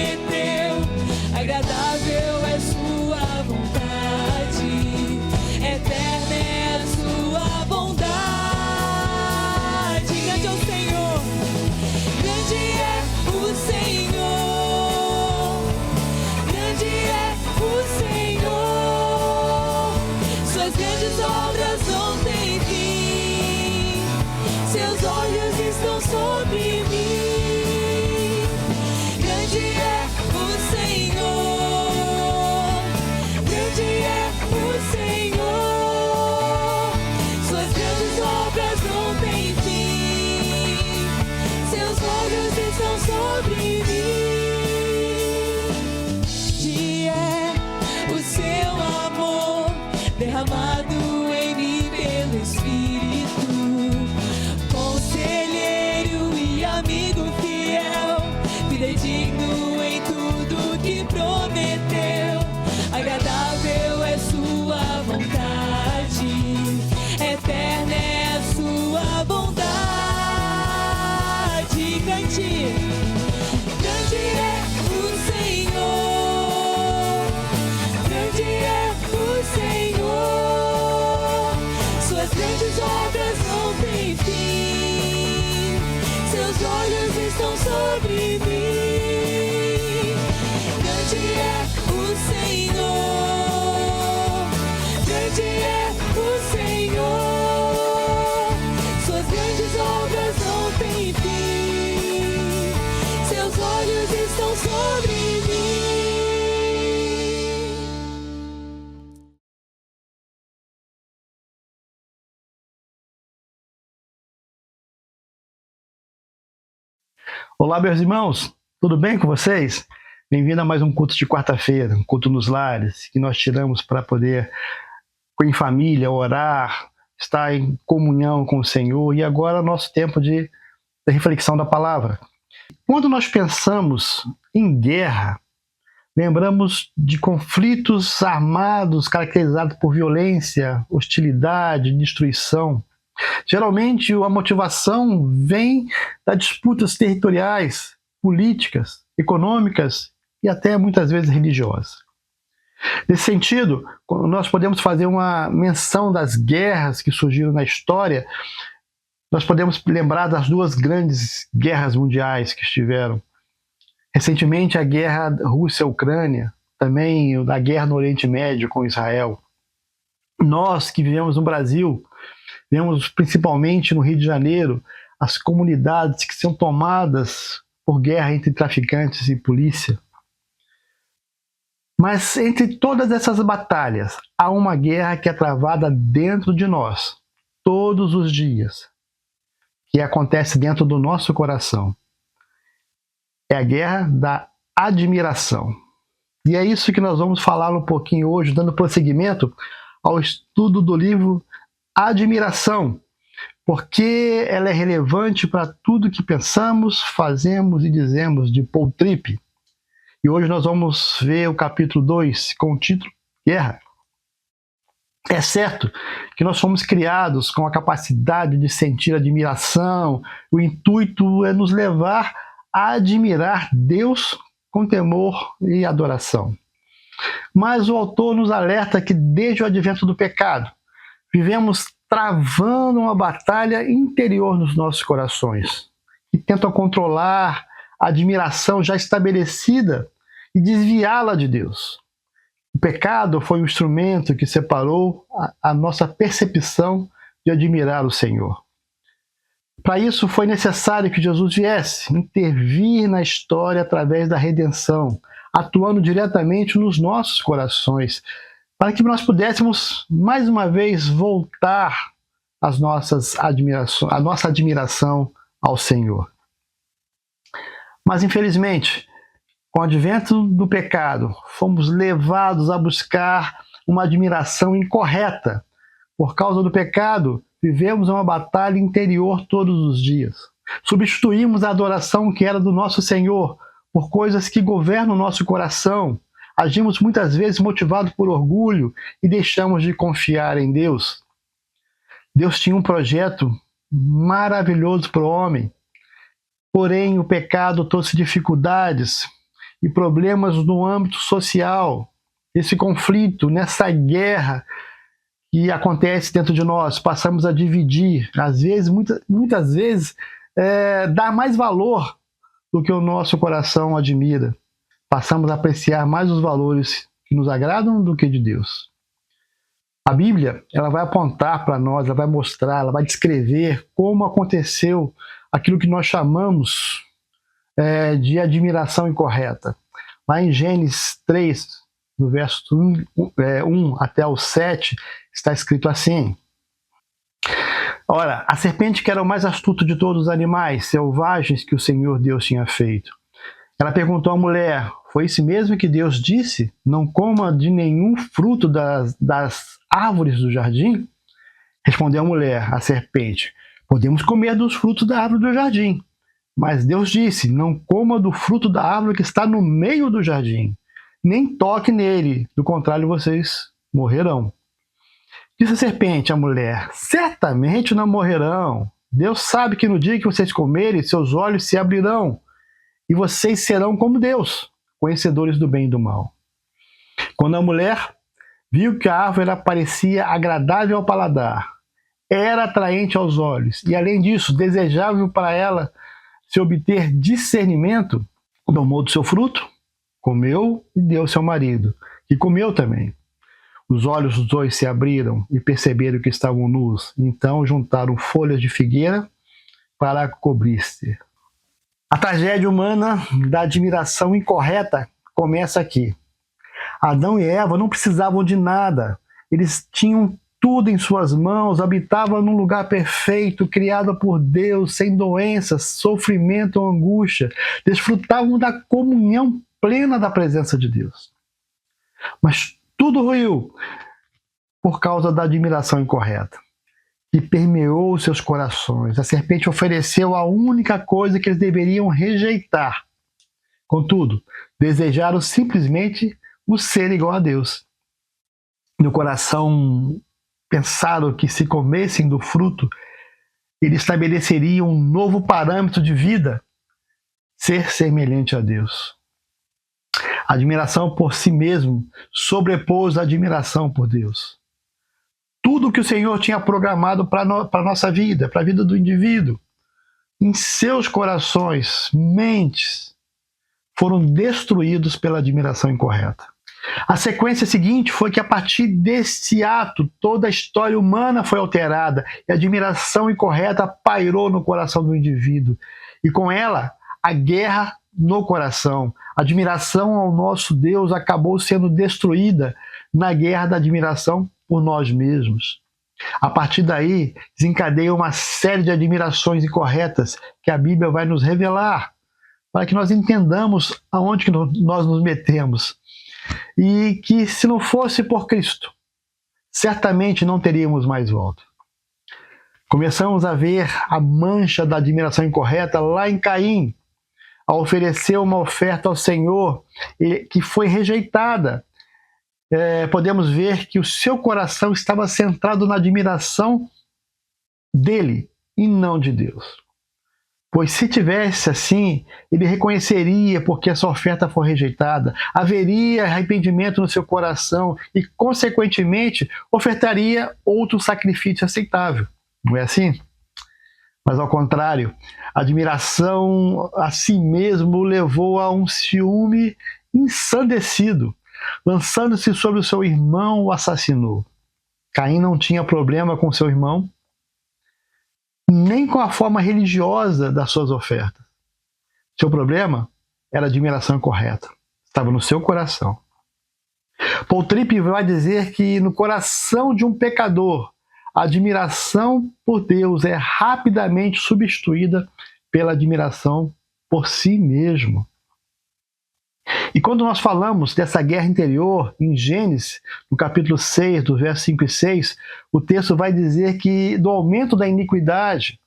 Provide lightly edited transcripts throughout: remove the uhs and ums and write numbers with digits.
prometeu. Agradável é sua vontade, eterna é a sua bondade. Grande é o Senhor, grande é o Senhor, grande é o Senhor. Suas grandes obras não têm fim, seus olhos estão sobre mim. Grande é o Senhor, grande é o Senhor. Suas grandes obras não têm fim, seus olhos estão sobre mim. Grande é o seu amor derramado em mim pelo Espírito. Conselheiro e amigo fiel, fidedigno em tudo que prometeu. Agradável é sua vontade, eterna é a sua bondade. Grande é o Senhor, grande é o Senhor. Suas grandes obras não têm fim, seus olhos estão sobre mim. Grande é o Senhor, grande é o Senhor. Suas grandes obras não têm fim, seus olhos estão sobre mim. Olá, meus irmãos, tudo bem com vocês? Bem-vindo a mais um culto de quarta-feira, um culto nos lares, que nós tiramos para poder, em família, orar, estar em comunhão com o Senhor, e agora nosso tempo de reflexão da palavra. Quando nós pensamos em guerra, lembramos de conflitos armados caracterizados por violência, hostilidade, destruição. Geralmente a motivação vem das disputas territoriais, políticas, econômicas e até muitas vezes religiosas. Nesse sentido, nós podemos fazer uma menção das guerras que surgiram na história. Nós podemos lembrar das duas grandes guerras mundiais que estiveram. Recentemente a guerra Rússia-Ucrânia, também a guerra no Oriente Médio com Israel. Nós que vivemos no Brasil, vemos principalmente no Rio de Janeiro as comunidades que são tomadas por guerra entre traficantes e polícia. Mas entre todas essas batalhas, há uma guerra que é travada dentro de nós, todos os dias, que acontece dentro do nosso coração. É a guerra da admiração. E é isso que nós vamos falar um pouquinho hoje, dando prosseguimento ao estudo do livro Admiração, porque ela é relevante para tudo que pensamos, fazemos e dizemos de Paul Tripp. E hoje nós vamos ver o capítulo 2 com o título Guerra. É certo que nós fomos criados com a capacidade de sentir admiração. O intuito é nos levar a admirar Deus com temor e adoração. Mas o autor nos alerta que desde o advento do pecado, vivemos travando uma batalha interior nos nossos corações, que tentam controlar a admiração já estabelecida e desviá-la de Deus. O pecado foi um instrumento que separou a nossa percepção de admirar o Senhor. Para isso foi necessário que Jesus viesse intervir na história através da redenção, atuando diretamente nos nossos corações, para que nós pudéssemos, mais uma vez, voltar a nossa admiração ao Senhor. Mas, infelizmente, com o advento do pecado, fomos levados a buscar uma admiração incorreta. Por causa do pecado, vivemos uma batalha interior todos os dias. Substituímos a adoração que era do nosso Senhor por coisas que governam o nosso coração. Agimos muitas vezes motivados por orgulho e deixamos de confiar em Deus. Deus tinha um projeto maravilhoso para o homem, porém o pecado trouxe dificuldades e problemas no âmbito social, esse conflito, nessa guerra que acontece dentro de nós, passamos a dividir, às vezes, muitas vezes, dar mais valor do que o nosso coração admira. Passamos a apreciar mais os valores que nos agradam do que de Deus. A Bíblia, ela vai apontar para nós, ela vai mostrar, ela vai descrever como aconteceu aquilo que nós chamamos de admiração incorreta. Lá em Gênesis 3, no verso 1 até o 7, está escrito assim: Ora, a serpente, que era o mais astuto de todos os animais selvagens que o Senhor Deus tinha feito, ela perguntou à mulher: foi isso mesmo que Deus disse? Não coma de nenhum fruto das árvores do jardim? Respondeu a mulher, a serpente: podemos comer dos frutos da árvore do jardim. Mas Deus disse: não coma do fruto da árvore que está no meio do jardim, nem toque nele, do contrário vocês morrerão. Disse a serpente à mulher: certamente não morrerão. Deus sabe que no dia que vocês comerem, seus olhos se abrirão, e vocês serão como Deus, conhecedores do bem e do mal. Quando a mulher viu que a árvore parecia agradável ao paladar, era atraente aos olhos, e além disso, desejável para ela se obter discernimento, tomou do seu fruto, comeu e deu ao seu marido, que comeu também. Os olhos dos dois se abriram e perceberam que estavam nus. Então juntaram folhas de figueira para cobrir-se. A tragédia humana da admiração incorreta começa aqui. Adão e Eva não precisavam de nada. Eles tinham tudo em suas mãos, habitavam num lugar perfeito, criado por Deus, sem doenças, sofrimento ou angústia. Desfrutavam da comunhão plena da presença de Deus. Mas tudo ruiu por causa da admiração incorreta, que permeou seus corações. A serpente ofereceu a única coisa que eles deveriam rejeitar. Contudo, desejaram simplesmente o ser igual a Deus. No coração pensaram que se comessem do fruto, ele estabeleceria um novo parâmetro de vida, ser semelhante a Deus. A admiração por si mesmo sobrepôs a admiração por Deus. Tudo o que o Senhor tinha programado para a nossa vida, para a vida do indivíduo, em seus corações, mentes, foram destruídos pela admiração incorreta. A sequência seguinte foi que, a partir desse ato, toda a história humana foi alterada e a admiração incorreta pairou no coração do indivíduo. E com ela, a guerra no coração. A admiração ao nosso Deus acabou sendo destruída na guerra da admiração por nós mesmos. A partir daí, desencadeia uma série de admirações incorretas que a Bíblia vai nos revelar, para que nós entendamos aonde que nós nos metemos. E que, se não fosse por Cristo, certamente não teríamos mais volta. Começamos a ver a mancha da admiração incorreta lá em Caim, ao oferecer uma oferta ao Senhor que foi rejeitada. Podemos ver que o seu coração estava centrado na admiração dele e não de Deus. Pois se tivesse assim, ele reconheceria porque essa oferta foi rejeitada, haveria arrependimento no seu coração e, consequentemente, ofertaria outro sacrifício aceitável. Não é assim? Mas, ao contrário, a admiração a si mesmo o levou a um ciúme ensandecido. Lançando-se sobre o seu irmão, o assassinou. Caim não tinha problema com seu irmão, nem com a forma religiosa das suas ofertas. Seu problema era a admiração incorreta. Estava no seu coração. Paul Tripp vai dizer que no coração de um pecador, a admiração por Deus é rapidamente substituída pela admiração por si mesmo. E quando nós falamos dessa guerra interior, em Gênesis, no capítulo 6, do verso 5 e 6, o texto vai dizer que do aumento da iniquidade,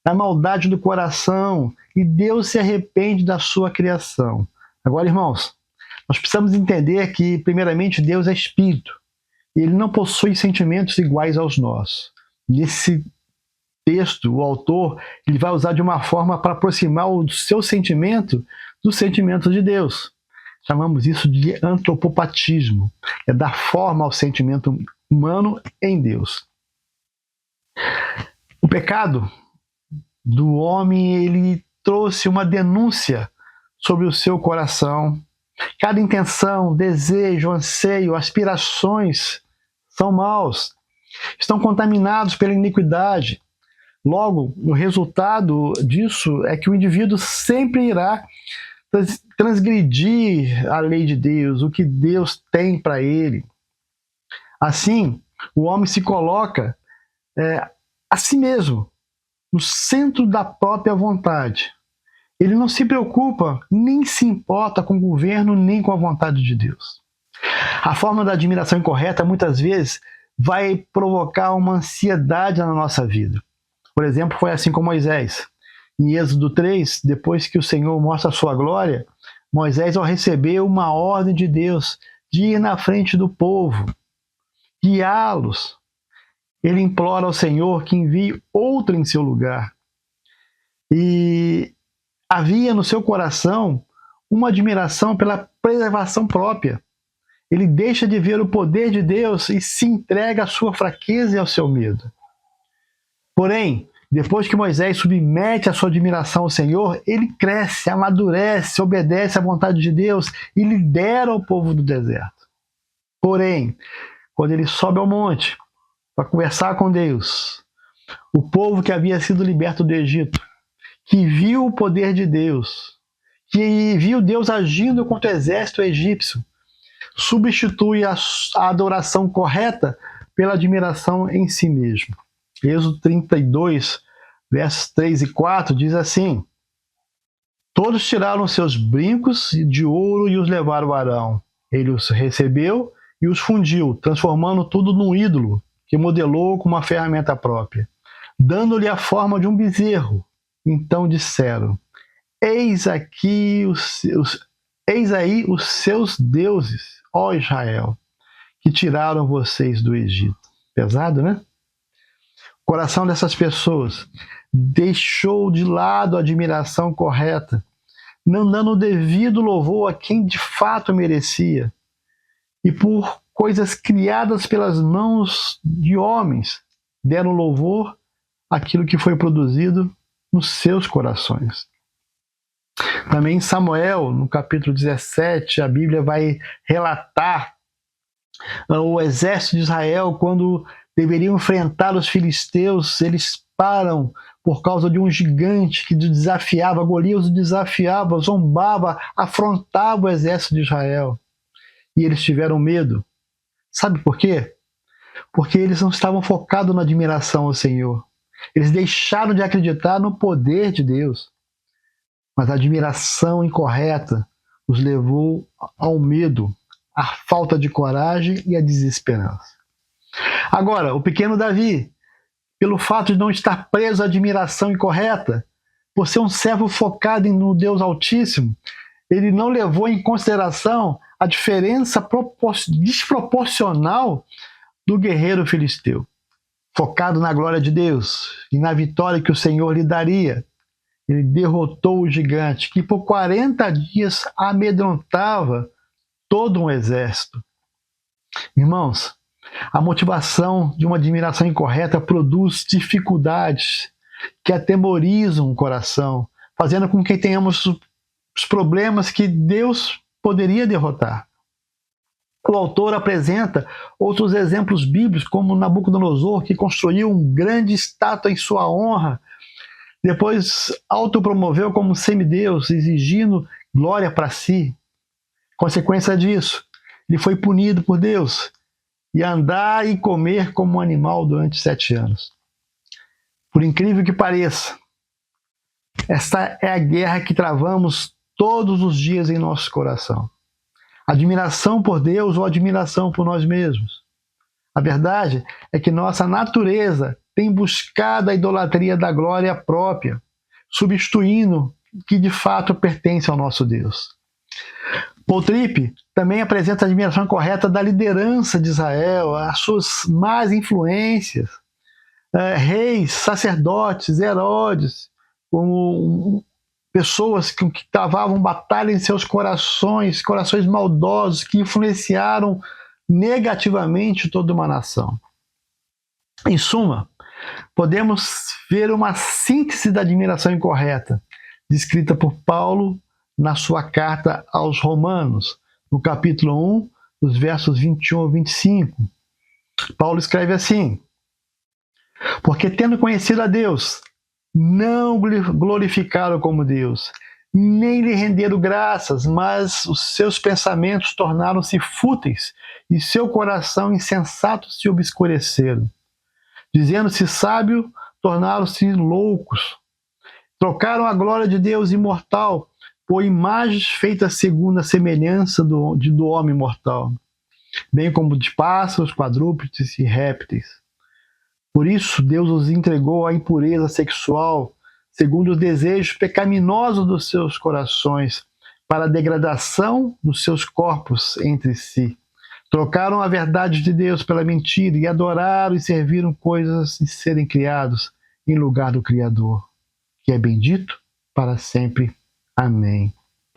da maldade do coração, e Deus se arrepende da sua criação. Agora, irmãos, nós precisamos entender que, primeiramente, Deus é espírito, e ele não possui sentimentos iguais aos nossos. Nesse texto, o autor ele vai usar de uma forma para aproximar o seu sentimento do sentimento de Deus. Chamamos isso de antropopatismo. É dar forma ao sentimento humano em Deus. O pecado do homem, ele trouxe uma denúncia sobre o seu coração. Cada intenção, desejo, anseio, aspirações são maus. Estão contaminados pela iniquidade. Logo, o resultado disso é que o indivíduo sempre irá transgredir a lei de Deus, o que Deus tem para ele. Assim, o homem se coloca a si mesmo no centro da própria vontade. Ele não se preocupa, nem se importa com o governo, nem com a vontade de Deus. A forma da admiração incorreta, muitas vezes, vai provocar uma ansiedade na nossa vida. Por exemplo, foi assim com Moisés. Em Êxodo 3, depois que o Senhor mostra a sua glória, Moisés, ao receber uma ordem de Deus de ir na frente do povo, guiá-los, ele implora ao Senhor que envie outro em seu lugar. E havia no seu coração uma admiração pela preservação própria. Ele deixa de ver o poder de Deus e se entrega à sua fraqueza e ao seu medo. Porém, depois que Moisés submete a sua admiração ao Senhor, ele cresce, amadurece, obedece à vontade de Deus e lidera o povo do deserto. Porém, quando ele sobe ao monte para conversar com Deus, o povo que havia sido liberto do Egito, que viu o poder de Deus, que viu Deus agindo contra o exército egípcio, substitui a adoração correta pela admiração em si mesmo. Êxodo 32, versos 3 e 4, diz assim: todos tiraram seus brincos de ouro e os levaram a Arão. Ele os recebeu e os fundiu, transformando tudo num ídolo, que modelou com uma ferramenta própria, dando-lhe a forma de um bezerro. Então disseram: eis aí os seus deuses, ó Israel, que tiraram vocês do Egito. Pesado, né? O coração dessas pessoas deixou de lado a admiração correta, não dando o devido louvor a quem de fato merecia. E por coisas criadas pelas mãos de homens, deram louvor àquilo que foi produzido nos seus corações. Também em Samuel, no capítulo 17, a Bíblia vai relatar o exército de Israel quando deveriam enfrentar os filisteus. Eles param por causa de um gigante que desafiava, Golias o desafiava, zombava, afrontava o exército de Israel. E eles tiveram medo. Sabe por quê? Porque eles não estavam focados na admiração ao Senhor. Eles deixaram de acreditar no poder de Deus. Mas a admiração incorreta os levou ao medo, à falta de coragem e à desesperança. Agora, o pequeno Davi, pelo fato de não estar preso à admiração incorreta, por ser um servo focado no Deus Altíssimo, ele não levou em consideração a diferença desproporcional do guerreiro filisteu. Focado na glória de Deus e na vitória que o Senhor lhe daria, ele derrotou o gigante que por 40 dias amedrontava todo um exército. Irmãos, a motivação de uma admiração incorreta produz dificuldades que atemorizam o coração, fazendo com que tenhamos os problemas que Deus poderia derrotar. O autor apresenta outros exemplos bíblicos, como Nabucodonosor, que construiu uma grande estátua em sua honra, depois autopromoveu como semideus, exigindo glória para si. Consequência disso, ele foi punido por Deus e andar e comer como um animal durante 7 anos. Por incrível que pareça, esta é a guerra que travamos todos os dias em nosso coração. Admiração por Deus ou admiração por nós mesmos. A verdade é que nossa natureza tem buscado a idolatria da glória própria, substituindo o que de fato pertence ao nosso Deus. Paul Tripp também apresenta a admiração correta da liderança de Israel, as suas más influências, reis, sacerdotes, Herodes, como pessoas que travavam batalha em seus corações, corações maldosos, que influenciaram negativamente toda uma nação. Em suma, podemos ver uma síntese da admiração incorreta, descrita por Paulo na sua carta aos Romanos, no capítulo 1, dos versos 21 ao 25. Paulo escreve assim: porque tendo conhecido a Deus, não glorificaram como Deus, nem lhe renderam graças, mas os seus pensamentos tornaram-se fúteis e seu coração insensato se obscureceram. Dizendo-se sábio, tornaram-se loucos. Trocaram a glória de Deus imortal por imagens feitas segundo a semelhança do homem mortal, bem como de pássaros, quadrúpedes e répteis. Por isso, Deus os entregou à impureza sexual, segundo os desejos pecaminosos dos seus corações, para a degradação dos seus corpos entre si. Trocaram a verdade de Deus pela mentira e adoraram e serviram coisas de serem criados em lugar do Criador, que é bendito para sempre. Amém.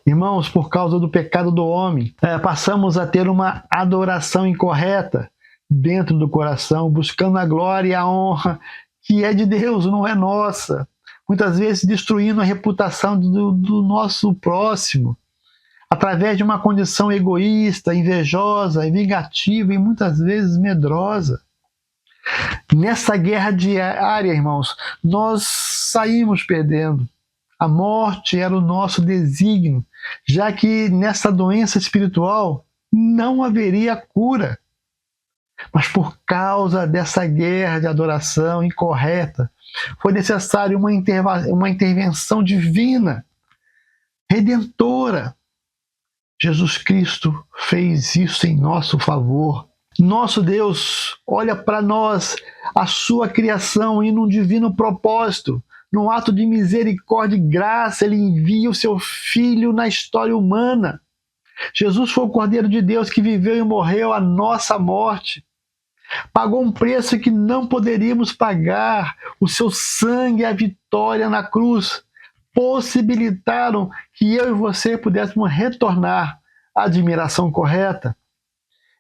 Irmãos, por causa do pecado do homem, passamos a ter uma adoração incorreta dentro do coração, buscando a glória e a honra que é de Deus, não é nossa. Muitas vezes destruindo a reputação do nosso próximo, através de uma condição egoísta, invejosa, vingativa e muitas vezes medrosa. Nessa guerra diária, irmãos, nós saímos perdendo. A morte era o nosso desígnio, já que nessa doença espiritual não haveria cura. Mas por causa dessa guerra de adoração incorreta, foi necessária uma intervenção divina, redentora. Jesus Cristo fez isso em nosso favor. Nosso Deus olha para nós, a sua criação, e num divino propósito, num ato de misericórdia e graça, ele envia o seu Filho na história humana. Jesus foi o Cordeiro de Deus que viveu e morreu a nossa morte. Pagou um preço que não poderíamos pagar. O seu sangue e a vitória na cruz possibilitaram que eu e você pudéssemos retornar à admiração correta.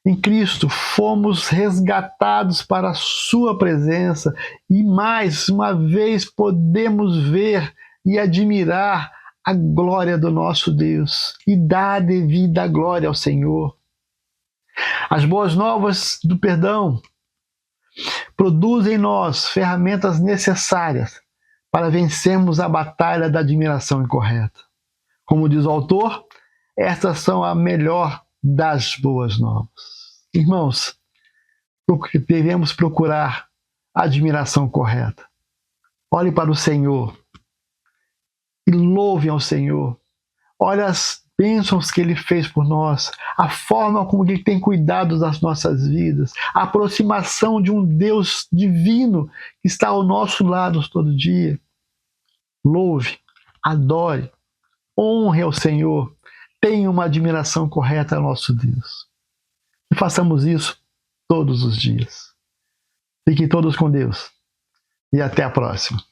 Em Cristo fomos resgatados para a sua presença e mais uma vez podemos ver e admirar a glória do nosso Deus e dar a devida glória ao Senhor. As boas novas do perdão produzem em nós ferramentas necessárias para vencermos a batalha da admiração incorreta. Como diz o autor, estas são a melhor das boas novas. Irmãos, devemos procurar a admiração correta. Olhe para o Senhor e louve ao Senhor. Olhe as bênçãos que Ele fez por nós, a forma como Ele tem cuidado das nossas vidas, a aproximação de um Deus divino que está ao nosso lado todo dia. Louve, adore, honre ao Senhor, tenha uma admiração correta ao nosso Deus. E façamos isso todos os dias. Fiquem todos com Deus e até a próxima.